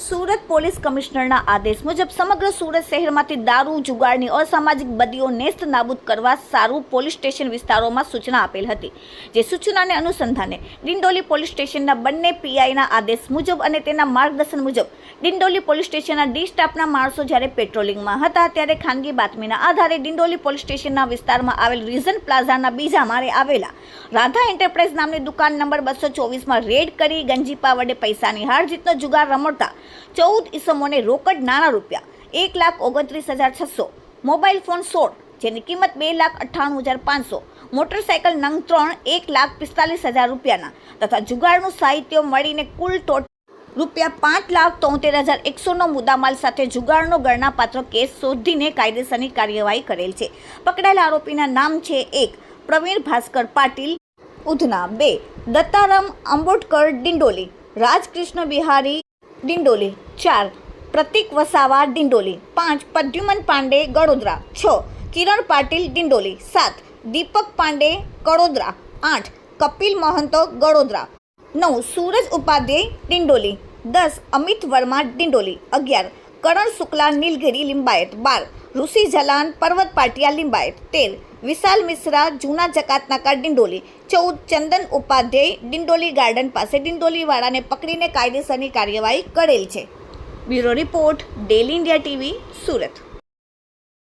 Surat police કમિશનરના આદેશ મુજબ સમગ્ર સુરત શહેરમાંથી દારૂ જુગારની અસામાજિક બદીઓ નેસ્ત નાબૂદ કરવા સારું પોલીસ સ્ટેશન વિસ્તારોમાં સૂચના આપેલ હતી, જે સૂચનાને અનુસંધાને ડિંડોલી પોલીસ સ્ટેશનના બંને પીઆઈના આદેશ મુજબ અને તેના માર્ગદર્શન મુજબ ડિંડોલી પોલીસ સ્ટેશનના ડી સ્ટાફના માણસો જ્યારે પેટ્રોલિંગમાં હતા ત્યારે ખાનગી બાતમીના આધારે ડિંડોલી પોલીસ સ્ટેશનના વિસ્તારમાં આવેલ રીઝન પ્લાઝાના બીજા માળે આવેલા રાધા એન્ટરપ્રાઇઝ નામની દુકાન નંબર 224માં રેડ કરી ગંજીપા વડે પૈસાની હાર જીતનો જુગાર રમતા 14 ઈસમોને રોકડ નાણાં રૂપિયા 1,29,600, મોબાઈલ ફોન 16 જેની કિંમત 2,98,500, મોટરસાયકલ નંગ 3 1,45,000 રૂપિયાના તથા જુગારનું સાહિત્ય મળીને કુલ રૂપિયા 5,73,100નો મુદ્દામાલ સાથે જુગારનો ગણનાપાત્ર કેસ શોધીને કાયદેસરની કાર્યવાહી કરેલ છે. પકડાયેલા આરોપીના નામ છે 1 પ્રવીણ ભાસ્કર પાટીલ ઉધના, 2 દત્તારામ આંબોડકર ડિંડોલી, રાજકૃષ્ણ બિહારી ડિંડોલી, 4 પ્રતિક વસાવા ડિંડોલી, 5 પ્રદ્યુમન પાંડે ગડોદરા, 6 કિરણ પાટીલ ડિંડોલી, 7 દીપક પાંડે કડોદરા, 8 કપિલ મહંતો ગડોદરા, 9 સૂરજ ઉપાધ્યાય ડિંડોલી, 10 અમિત વર્મા ડિંડોલી, 11 કરણ શુક્લા નીલગિરી લિંબાયત, 12 ઋષિ જલાન પર્વત પાટિયા લિંબાયત, 13 વિશાલ મિશ્રા જૂના જકાતનાકા ડિંડોલી, 14 ચંદન ઉપાધ્યાય ડિંડોલી ગાર્ડન પાસે ડિંડોલીવાળાને પકડીને કાયદેસરની કાર્યવાહી કરેલ છે. Bureau report, daily India TV, Surat.